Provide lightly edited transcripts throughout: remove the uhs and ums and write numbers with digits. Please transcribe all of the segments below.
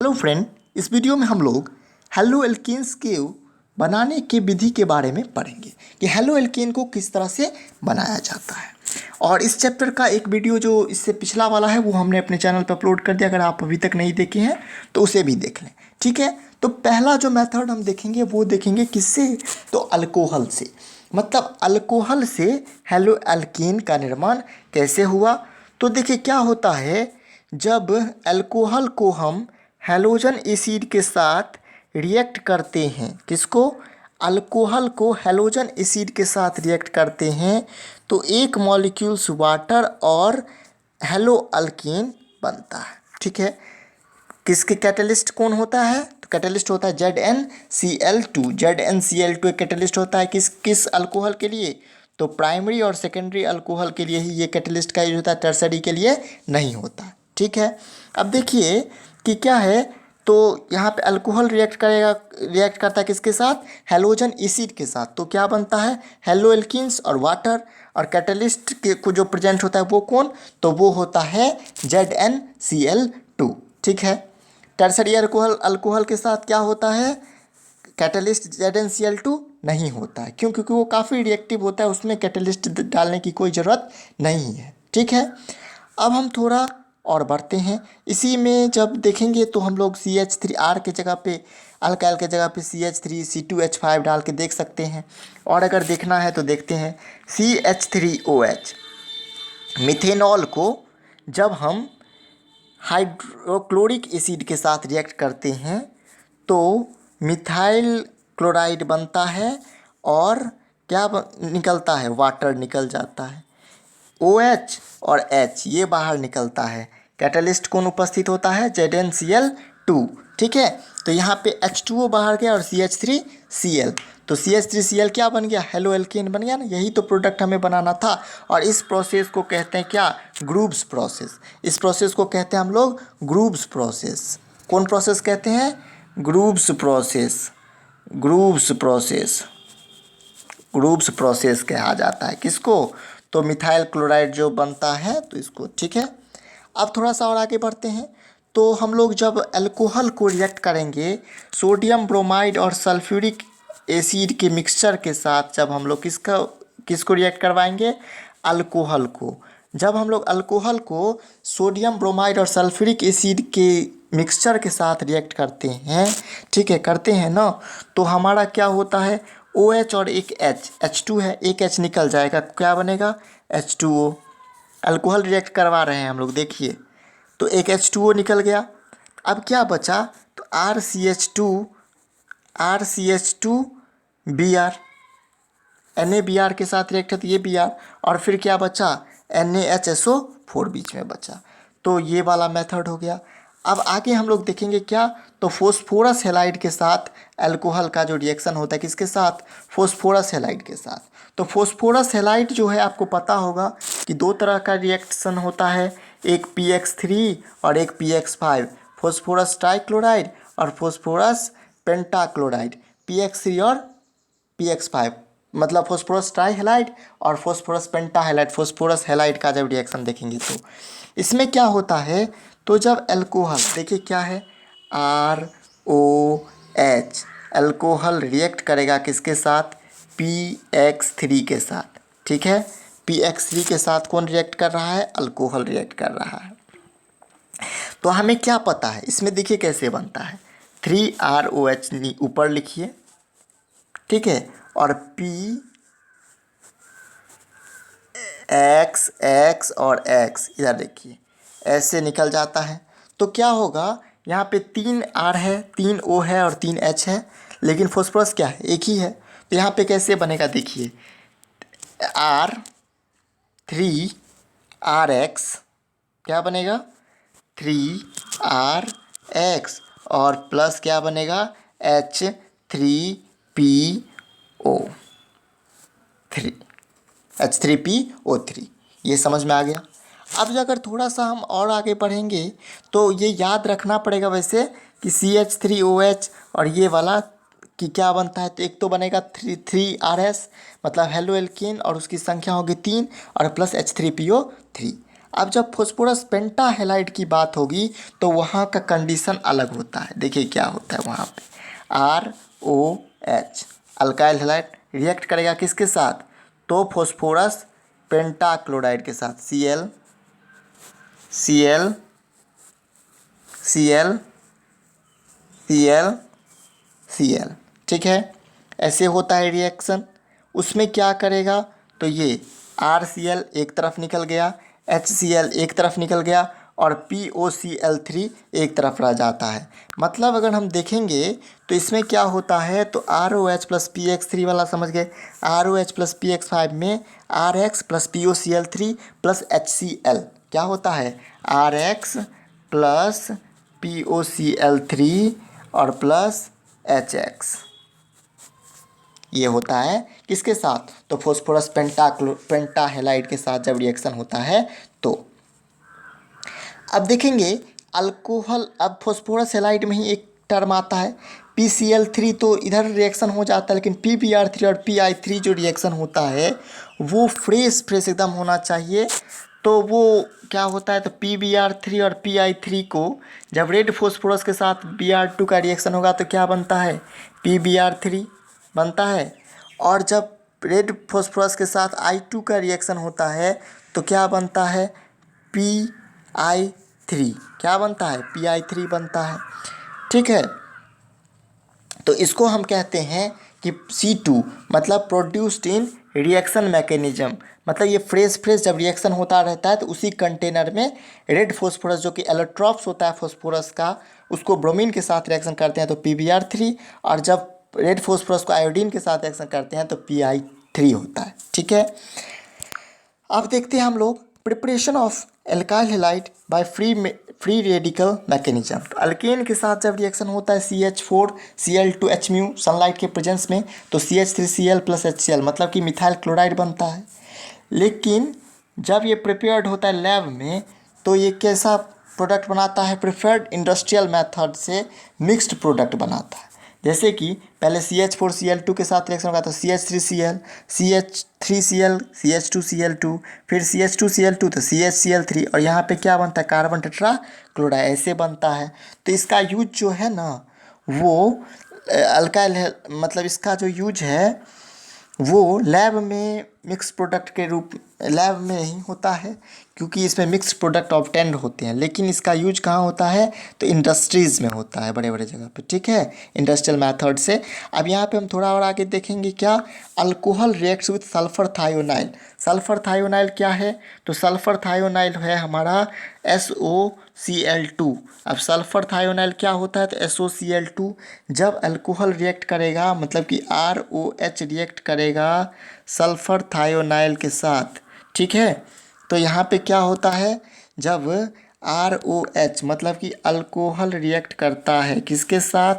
Hello friend, इस video में हम लोग हेलो एल्केन्स के बनाने की विधि के बारे में पढ़ेंगे कि हेलो एल्केन को किस तरह से बनाया जाता है। और इस चैप्टर का एक वीडियो जो इससे पिछला वाला है वो हमने अपने चैनल पर अपलोड कर दिया। अगर आप अभी तक नहीं देखे हैं तो उसे भी देख लें, ठीक है। तो पहला जो मेथड हम देखेंगे वो देखेंगे किससे, तो अल्कोहल से। मतलब अल्कोहल से हेलो एल्केन का निर्माण कैसे हुआ। तो देखिए क्या होता है, जब अल्कोहल को हम हैलोजन एसिड के साथ रिएक्ट करते हैं, किसको, अल्कोहल को हैलोजन एसिड के साथ रिएक्ट करते हैं तो एक मॉलिक्यूल्स वाटर और हेलो अल्केन बनता है, ठीक है। किसके कैटलिस्ट कौन होता है, तो कैटलिस्ट होता है ZnCl2। ZnCl2 एक कैटलिस्ट होता है किस किस अल्कोहल के लिए, तो प्राइमरी और सेकेंडरी अल्कोहल के लिए ही ये कैटलिस्ट का यूज होता है, टर्सरी के लिए नहीं होता, ठीक है। अब देखिए कि क्या है, तो यहाँ पे अल्कोहल रिएक्ट करता है किसके साथ, हैलोजन एसिड के साथ। तो क्या बनता है, हेलो एल्कीन्स और वाटर। और कैटलिस्ट के को जो प्रेजेंट होता है वो कौन, तो वो होता है ZnCl2, ठीक है। टर्सरी अल्कोहल के साथ क्या होता है, कैटलिस्ट ZnCl2 नहीं होता है, क्यों, क्योंकि वो काफ़ी रिएक्टिव होता है, उसमें कैटलिस्ट डालने की कोई ज़रूरत नहीं है, ठीक है। अब हम थोड़ा और बढ़ते हैं इसी में। जब देखेंगे तो हम लोग CH3R के जगह पे, अल्काइल के जगह पे CH3 C2H5 डाल के देख सकते हैं। और अगर देखना है तो देखते हैं CH3OH। मिथेनॉल को जब हम हाइड्रोक्लोरिक एसिड के साथ रिएक्ट करते हैं तो मिथाइल क्लोराइड बनता है और क्या निकलता है, वाटर निकल जाता है। OH और H ये बाहर निकलता है। कैटलिस्ट कौन उपस्थित होता है, ZnCl2, ठीक है। तो यहाँ पे H2O बाहर गया और CH3Cl, तो CH3Cl क्या बन गया, हेलो एल्केन बन गया ना। यही तो प्रोडक्ट हमें बनाना था। और इस प्रोसेस को कहते हैं क्या, ग्रूव्स प्रोसेस। इस प्रोसेस को कहते हैं हम लोग ग्रूव्स प्रोसेस। कौन प्रोसेस कहते हैं, Grove's process. Grove's process, Grove's process कहा जाता है किसको, तो मिथाइल क्लोराइड जो बनता है तो इसको, ठीक है। अब थोड़ा सा और आगे बढ़ते हैं। तो हम लोग जब अल्कोहल को रिएक्ट करेंगे सोडियम ब्रोमाइड और सल्फ्यूरिक एसिड के मिक्सचर के साथ, जब हम लोग किसको रिएक्ट करवाएंगे, अल्कोहल को। जब हम लोग अल्कोहल को सोडियम ब्रोमाइड और सल्फ्यूरिक एसिड के मिक्सचर के साथ रिएक्ट करते हैं, ठीक है, करते हैं ना, तो हमारा क्या होता है, OH और एक H2 है, एक H निकल जाएगा, क्या बनेगा, H2O। अल्कोहल रिएक्ट करवा रहे हैं हम लोग, देखिए, तो एक H2O निकल गया। अब क्या बचा, तो RCH2Br, NaBr के साथ रिएक्ट है तो ये Br, और फिर क्या बचा, NaHSO4 बीच में बचा। तो ये वाला मेथड हो गया। अब आगे हम लोग देखेंगे क्या, तो फोस्फोरस हैलाइड के साथ अल्कोहल का जो रिएक्शन होता है किसके साथ, फोस्फोरस हैलाइड के साथ। तो फोस्फोरस हैलाइड जो है आपको पता होगा कि दो तरह का रिएक्शन होता है, एक PX3 और एक PX5, फोस्फोरस ट्राइक्लोराइड और फोस्फोरस पेंटाक्लोराइड। PX3 और PX5 मतलब फोस्फोरस ट्राईहैलाइड और फोस्फोरस पेंटाहैलाइड। फोस्फोरस हैलाइड का जब रिएक्शन देखेंगे तो इसमें क्या होता है, तो जब अल्कोहल, देखिए क्या है, ROH, अल्कोहल रिएक्ट करेगा किसके साथ, PX3 के साथ, ठीक है। PX3 के साथ कौन रिएक्ट कर रहा है, अल्कोहल रिएक्ट कर रहा है। तो हमें क्या पता है इसमें, देखिए कैसे बनता है, 3ROH ऊपर लिखिए, ठीक है, और X और X इधर देखिए ऐसे निकल जाता है। तो क्या होगा, यहाँ पे 3R है, 3O है और 3H है, लेकिन फॉस्फोरस क्या है, एक ही है। तो यहाँ पे कैसे बनेगा, देखिए R3RX क्या बनेगा, 3RX और प्लस क्या बनेगा, H3PO3। ये समझ में आ गया। अब अगर थोड़ा सा हम और आगे बढ़ेंगे तो ये याद रखना पड़ेगा वैसे कि CH3OH और ये वाला कि क्या बनता है, तो एक तो बनेगा 3RS मतलब हेलो एल्केन और उसकी संख्या होगी 3 और प्लस H3PO3। अब जब फॉस्फोरस पेंटाहेलाइड की बात होगी तो वहाँ का कंडीशन अलग होता है। देखिए क्या होता है वहाँ पे, ROH अल्काइल हैलाइड रिएक्ट करेगा किसके साथ, तो फॉस्फोरस पेंटाक्लोराइड के साथ, Cl Cl Cl Cl Cl, ठीक है। ऐसे होता है रिएक्शन। उसमें क्या करेगा, तो ये RCl एक तरफ निकल गया, HCl एक तरफ निकल गया और POCl3 एक तरफ रह जाता है। मतलब अगर हम देखेंगे तो इसमें क्या होता है, तो ROH प्लस PX3 वाला समझ गए, ROH प्लस PX5 में RX plus POCl3 plus HCl क्या होता है, RX प्लस POCl3 और प्लस HX, ये होता है किसके साथ, तो फॉस्फोरस पेंटाहेलाइड के साथ जब रिएक्शन होता है तो। अब देखेंगे अल्कोहल, अब फॉस्फोरस हैलाइड में ही एक टर्म आता है PCl3, तो इधर रिएक्शन हो जाता है, लेकिन PBr3 और PI3 जो रिएक्शन होता है वो फ्रेश एकदम होना चाहिए। तो वो क्या होता है, तो PBr3 और PI3 को जब रेड फॉस्फोरस के साथ Br2 का रिएक्शन होगा तो क्या बनता है, PBr3 बनता है। और जब रेड फॉस्फोरस के साथ I2 का रिएक्शन होता है तो क्या बनता है, PI3, क्या बनता है, PI3 बनता है, ठीक है। तो इसको हम कहते हैं कि C2 मतलब प्रोड्यूस्ड इन रिएक्शन मैकेनिज्म, मतलब ये फ्रेश जब रिएक्शन होता रहता है तो उसी कंटेनर में रेड फॉस्फोरस जो कि एलोट्रॉप्स होता है फॉस्फोरस का, उसको ब्रोमीन के साथ रिएक्शन करते हैं तो PBr3, और जब रेड फॉस्फोरस को आयोडीन के साथ रिएक्शन करते हैं तो PI3 होता है, ठीक है। अब देखते हैं हम लोग preparation of alkyl halide by free radical mechanism. तो अल्केन के साथ जब रिएक्शन होता है CH4Cl2H म्यू सनलाइट के प्रेजेंस में तो CH3Cl प्लस HCl मतलब कि मिथाइल क्लोराइड बनता है। लेकिन जब ये प्रिपेयर्ड होता है लैब में तो ये कैसा प्रोडक्ट बनाता है, प्रिफर्ड इंडस्ट्रियल मेथड से मिक्स्ड प्रोडक्ट बनाता है। जैसे कि पहले CH4Cl2 के साथ रिएक्शन होगा तो CH3Cl, CH3Cl, CH2Cl2, फिर CH2Cl2 तो CHCl3, और यहाँ पे क्या बनता है, कार्बन टेट्रा क्लोराइड ऐसे बनता है। तो इसका यूज जो है ना वो अल्काइल है, मतलब इसका जो यूज है वो लैब में मिक्स प्रोडक्ट के रूप लैब में नहीं होता है, क्योंकि इसमें मिक्स प्रोडक्ट ऑब्टेंड होते हैं। लेकिन इसका यूज कहाँ होता है, तो इंडस्ट्रीज़ में होता है, बड़े बड़े जगह पे, ठीक है, इंडस्ट्रियल मेथड से। अब यहाँ पे हम थोड़ा और आगे देखेंगे क्या, alcohol reacts with sulphur thionyl. Sulphur thionyl क्या है, तो सल्फर थायोनाइल है हमारा SOCl2। अब सल्फर थायोनाइल क्या होता है, तो SOCl2 जब अल्कोहल रिएक्ट करेगा, मतलब कि ROH रिएक्ट करेगा सल्फर थायोनाइल के साथ, ठीक है। तो यहाँ पे क्या होता है, जब ROH मतलब कि अल्कोहल रिएक्ट करता है किसके साथ,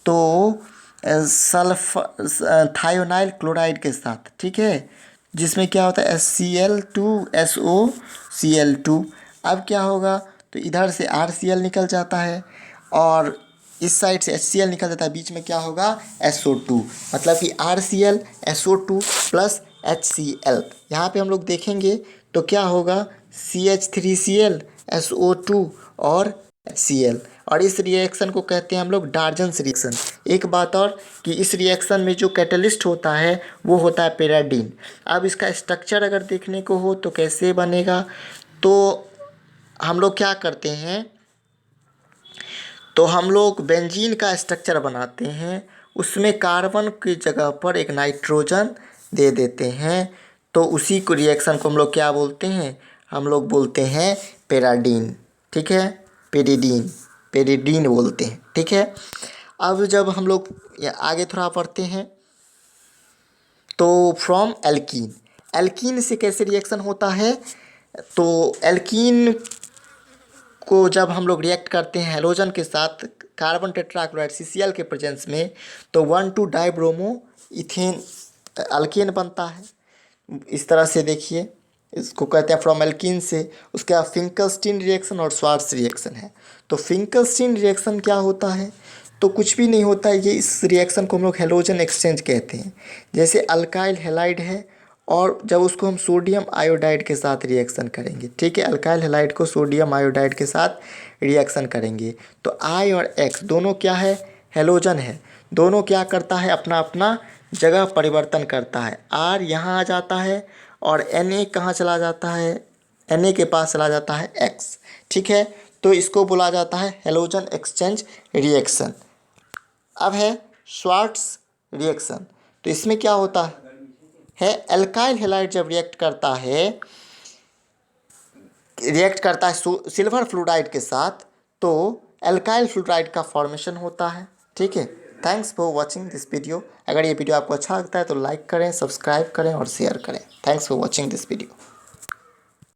तो सल्फर थायोनाइल क्लोराइड के साथ, ठीक है, जिसमें क्या होता है HCl2SOCl2। अब क्या होगा, तो इधर से RCl निकल जाता है और इस साइड से HCl निकल जाता है, बीच में क्या होगा SO2, मतलब कि RCl SO2 प्लस HCl। यहाँ पे हम लोग देखेंगे तो क्या होगा CH3Cl SO2 और HCl, और इस रिएक्शन को कहते हैं हम लोग डार्जन्स रिएक्शन। एक बात और कि इस रिएक्शन में जो कैटलिस्ट होता है वो होता है पैराडीन। अब इसका स्ट्रक्चर अगर देखने को हो तो कैसे बनेगा, तो हम लोग क्या करते हैं, तो हम लोग बेंजीन का स्ट्रक्चर बनाते हैं, उसमें कार्बन की जगह पर एक नाइट्रोजन दे देते हैं, तो उसी को रिएक्शन को हम लोग क्या बोलते हैं, हम लोग बोलते हैं पैराडीन, ठीक है, पेरिडीन बोलते हैं, ठीक है। अब जब हम लोग आगे थोड़ा पढ़ते हैं तो फ्रॉम एल्कीन से कैसे रिएक्शन होता है, तो एल्कीन को जब हम लोग रिएक्ट करते हैं हेलोजन के साथ कार्बन टेट्राक्लोराइड CCl के प्रेजेंस में तो 1,2 डाइब्रोमो इथेन अल्केन बनता है। इस तरह से देखिए, इसको कहते हैं फ्रॉम एल्कीन से। उसके बाद फिंकलस्टीन रिएक्शन और स्वार्ट्ज रिएक्शन है। तो फिंकलस्टीन रिएक्शन क्या होता है, तो कुछ भी नहीं होता है, ये इस रिएक्शन को हम लोग हेलोजन एक्सचेंज कहते हैं। जैसे अल्काइल हैलाइड है और जब उसको हम सोडियम आयोडाइड के साथ रिएक्शन करेंगे, ठीक है, अल्काइल हैलाइड को सोडियम आयोडाइड के साथ रिएक्शन करेंगे तो आई और एक्स दोनों क्या है, हेलोजन है। दोनों क्या करता है, अपना अपना जगह परिवर्तन करता है। आर यहाँ आ जाता है और Na कहाँ चला जाता है, Na के पास चला जाता है एक्स, ठीक है। तो इसको बोला जाता है हेलोजन एक्सचेंज रिएक्शन। अब है श्वार्ट्ज रिएक्शन। तो इसमें क्या होता है अल्काइल हैलाइड जब रिएक्ट करता है सिल्वर फ्लोराइड के साथ तो अल्काइल फ्लोराइड का फॉर्मेशन होता है, ठीक है। Thanks for watching this video. अगर ये वीडियो आपको अच्छा लगता है तो लाइक करें, सब्सक्राइब करें और शेयर करें। Thanks for watching this video.